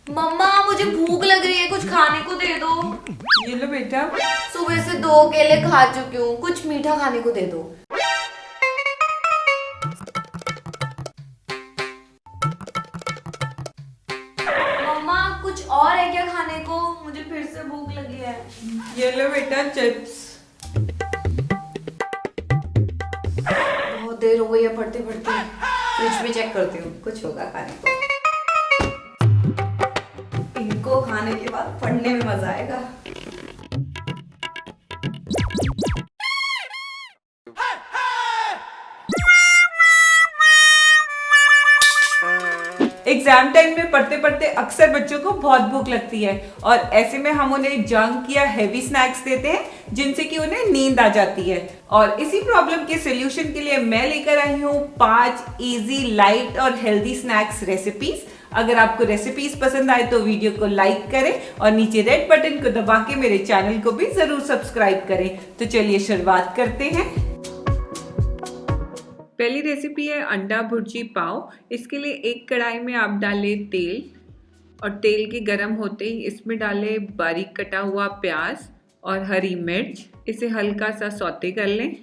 मम्मा मुझे भूख लग रही है, कुछ खाने को दे दो। ये लो बेटा। सुबह से 2 केले खा चुकी हूँ, कुछ मीठा खाने को दे दो। मम्मा कुछ और है क्या खाने को? मुझे फिर से भूख लगी है। ये लो बेटा चिप्स। बहुत देर हो गई है पढ़ते पढ़ते, फ्रिज में चेक करती हूँ कुछ होगा खाने को। इनको खाने के बाद पढ़ने में मजा आएगा। एग्जाम टाइम में पढ़ते पढ़ते अक्सर बच्चों को बहुत भूख लगती है और ऐसे में हम उन्हें जंक या हेवी स्नैक्स देते हैं जिनसे कि उन्हें नींद आ जाती है। और इसी प्रॉब्लम के सोल्यूशन के लिए मैं लेकर आई हूँ 5 इजी लाइट और हेल्दी स्नैक्स रेसिपीज। अगर आपको रेसिपीज पसंद आए तो वीडियो को लाइक करें और नीचे रेड बटन को दबा के मेरे चैनल को भी जरूर सब्सक्राइब करें। तो चलिए शुरुआत करते हैं। पहली रेसिपी है अंडा भुर्जी पाव। इसके लिए एक कढ़ाई में आप डालें तेल और तेल के गर्म होते ही इसमें डालें बारीक कटा हुआ प्याज और हरी मिर्च। इसे हल्का सा सौते कर लें।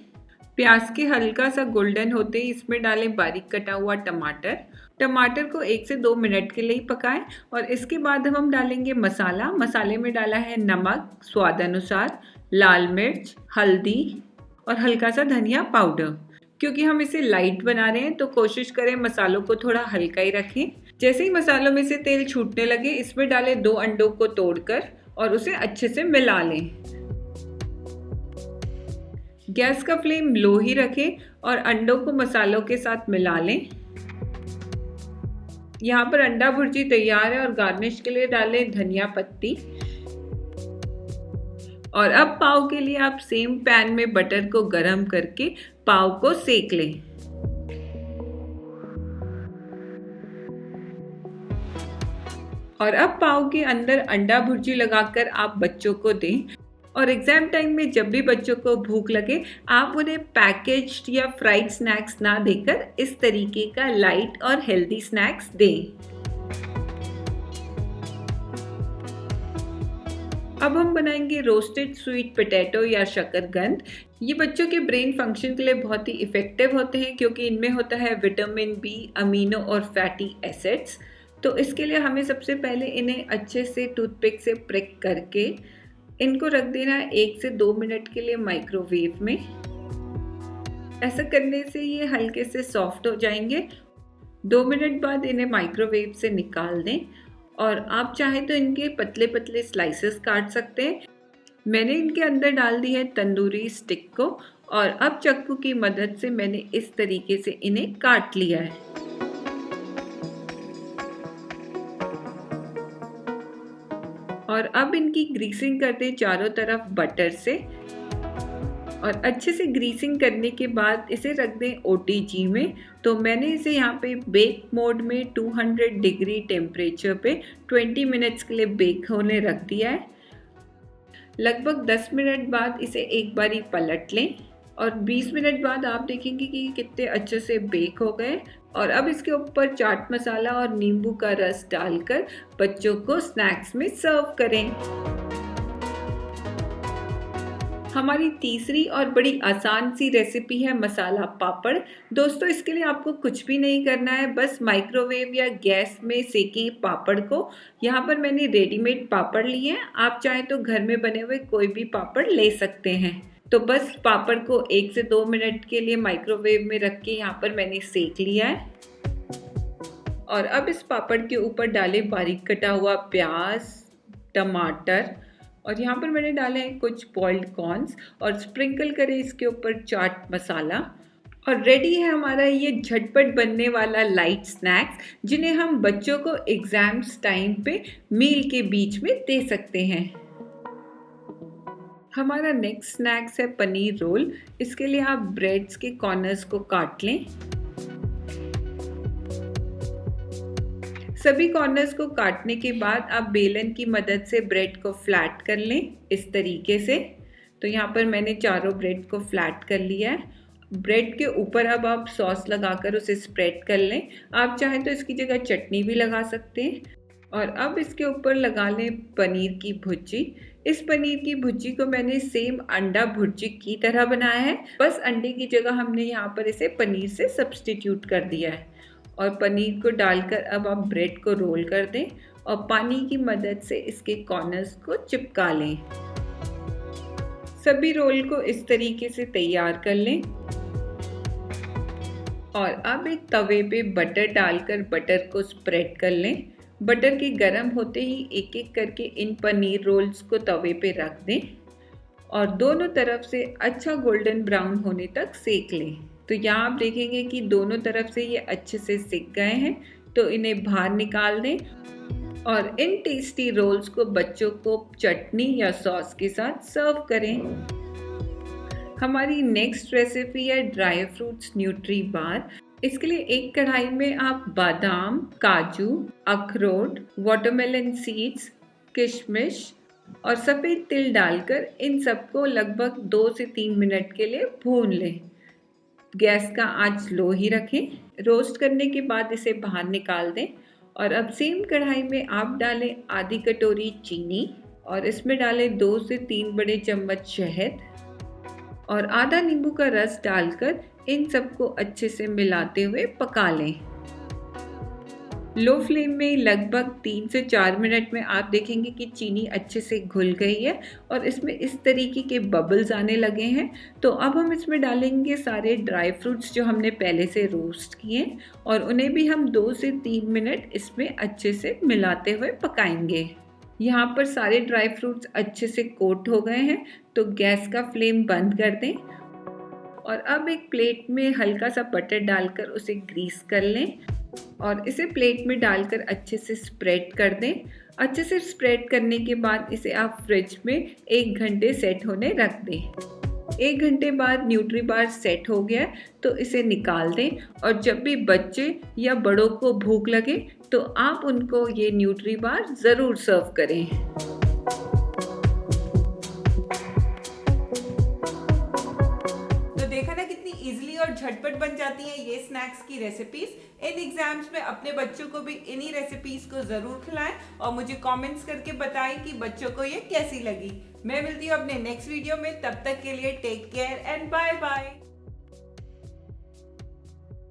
प्याज के हल्का सा गोल्डन होते ही इसमें डालें बारीक कटा हुआ टमाटर। टमाटर को 1 से 2 मिनट के लिए पकाएं और इसके बाद हम डालेंगे मसाला। मसाले में डाला है नमक स्वाद अनुसार, लाल मिर्च, हल्दी और हल्का सा धनिया पाउडर। क्योंकि हम इसे लाइट बना रहे हैं तो कोशिश करें मसालों को थोड़ा हल्का ही रखें। जैसे ही मसालों में से तेल छूटने लगे इसमें डालें 2 अंडों को तोड़कर और उसे अच्छे से मिला लें। गैस का फ्लेम लो ही रखें और अंडों को मसालों के साथ मिला लें। यहाँ पर अंडा भुर्जी तैयार है और गार्निश के लिए डालें धनिया पत्ती। और अब पाव के लिए आप सेम पैन में बटर को गरम करके पाव को सेक लें। और अब पाव के अंदर अंडा भुर्जी लगाकर आप बच्चों को दें। और एग्जाम टाइम में जब भी बच्चों को भूख लगे आप उन्हें पैकेज्ड या फ्राइड स्नैक्स ना देकर इस तरीके का लाइट और हेल्दी स्नैक्स दें। अब हम बनाएंगे रोस्टेड स्वीट पोटैटो या शकरकंद। ये बच्चों के ब्रेन फंक्शन के लिए बहुत ही इफेक्टिव होते हैं क्योंकि इनमें होता है विटामिन बी, अमीनो और फैटी एसिड्स। तो इसके लिए हमें सबसे पहले इन्हें अच्छे से टूथपिक से प्रिक करके इनको रख देना है 1 से 2 मिनट के लिए माइक्रोवेव में। ऐसा करने से ये हल्के से सॉफ्ट हो जाएंगे। 2 मिनट बाद इन्हें माइक्रोवेव से निकाल दें और आप चाहें तो इनके पतले पतले स्लाइसेस काट सकते हैं। मैंने इनके अंदर डाल दी है तंदूरी स्टिक को और अब चाकू की मदद से मैंने इस तरीके से इन्हें काट लिया है। और अब इनकी ग्रीसिंग कर दें चारों तरफ बटर से और अच्छे से ग्रीसिंग करने के बाद इसे रख दें OTG में। तो मैंने इसे यहाँ पे बेक मोड में 200 डिग्री टेम्परेचर पे 20 मिनट्स के लिए बेक होने रख दिया है। लगभग 10 मिनट बाद इसे एक बारी पलट लें और 20 मिनट बाद आप देखेंगे कि कितने अच्छे से बेक हो गए। और अब इसके ऊपर चाट मसाला और नींबू का रस डालकर बच्चों को स्नैक्स में सर्व करें। हमारी तीसरी और बड़ी आसान सी रेसिपी है मसाला पापड़। दोस्तों इसके लिए आपको कुछ भी नहीं करना है, बस माइक्रोवेव या गैस में सेकें पापड़ को। यहाँ पर मैंने रेडीमेड पापड़ लिए हैं, आप चाहें तो घर में बने हुए कोई भी पापड़ ले सकते हैं। तो बस पापड़ को 1 से 2 मिनट के लिए माइक्रोवेव में रख के यहाँ पर मैंने सेक लिया है। और अब इस पापड़ के ऊपर डालें बारीक कटा हुआ प्याज, टमाटर और यहाँ पर मैंने डाले हैं कुछ बॉइल्ड कॉर्न्स और स्प्रिंकल करें इसके ऊपर चाट मसाला। और रेडी है हमारा ये झटपट बनने वाला लाइट स्नैक्स जिन्हें हम बच्चों को एग्जाम्स टाइम पे मील के बीच में दे सकते हैं। हमारा नेक्स्ट स्नैक्स है पनीर रोल। इसके लिए आप ब्रेड्स के कॉर्नर्स को काट लें। सभी कॉर्नर्स को काटने के बाद आप बेलन की मदद से ब्रेड को फ्लैट कर लें इस तरीके से। तो यहाँ पर मैंने चारों ब्रेड को फ्लैट कर लिया है। ब्रेड के ऊपर अब आप सॉस लगाकर उसे स्प्रेड कर लें। आप चाहें तो इसकी जगह चटनी भी लगा सकते हैं। और अब इसके ऊपर लगा लें पनीर की भुर्जी। इस पनीर की भुर्जी को मैंने सेम अंडा भुर्जी की तरह बनाया है, बस अंडे की जगह हमने यहाँ पर इसे पनीर से सब्स्टिट्यूट कर दिया है। और पनीर को डालकर अब आप ब्रेड को रोल कर दें और पानी की मदद से इसके कॉर्नर्स को चिपका लें। सभी रोल को इस तरीके से तैयार कर लें और अब एक तवे पे बटर डालकर बटर को स्प्रेड कर लें। बटर के गर्म होते ही एक एक करके इन पनीर रोल्स को तवे पे रख दें और दोनों तरफ से अच्छा गोल्डन ब्राउन होने तक सेक लें। तो यहाँ आप देखेंगे कि दोनों तरफ से ये अच्छे से सिक गए हैं, तो इन्हें बाहर निकाल दें और इन टेस्टी रोल्स को बच्चों को चटनी या सॉस के साथ सर्व करें। हमारी नेक्स्ट रेसिपी है ड्राई फ्रूट्स न्यूट्री बार। इसके लिए एक कढ़ाई में आप बादाम, काजू, अखरोट, वाटरमेलन सीड्स, किशमिश और सफ़ेद तिल डालकर इन सबको लगभग 2 से 3 मिनट के लिए भून लें। गैस का आंच लो ही रखें। रोस्ट करने के बाद इसे बाहर निकाल दें और अब सेम कढ़ाई में आप डालें आधी कटोरी चीनी और इसमें डालें 2 से 3 बड़े चम्मच शहद और आधा नींबू का रस डालकर इन सबको अच्छे से मिलाते हुए पका लें। लो फ्लेम में लगभग 3 से 4 मिनट में आप देखेंगे कि चीनी अच्छे से घुल गई है और इसमें इस तरीके के बबल्स आने लगे हैं। तो अब हम इसमें डालेंगे सारे ड्राई फ्रूट्स जो हमने पहले से रोस्ट किए और उन्हें भी हम 2 से 3 मिनट इसमें अच्छे से मिलाते हुए पकाएंगे। यहाँ पर सारे ड्राई फ्रूट्स अच्छे से कोट हो गए हैं, तो गैस का फ्लेम बंद कर दें और अब एक प्लेट में हल्का सा बटर डालकर उसे ग्रीस कर लें और इसे प्लेट में डालकर अच्छे से स्प्रेड कर दें। अच्छे से स्प्रेड करने के बाद इसे आप फ्रिज में 1 घंटे सेट होने रख दें। 1 घंटे बाद न्यूट्री बार सेट हो गया तो इसे निकाल दें और जब भी बच्चे या बड़ों को भूख लगे तो आप उनको ये न्यूट्री बार ज़रूर सर्व करें। इजीली और झटपट बन जाती हैं ये स्नैक्स की रेसिपीज। इन एग्जाम्स में अपने बच्चों को भी इन्हीं रेसिपीज को जरूर खिलाएं और मुझे कमेंट्स करके बताएं कि बच्चों को ये कैसी लगी। मैं मिलती हूँ अपने नेक्स्ट वीडियो में, तब तक के लिए take care and bye bye.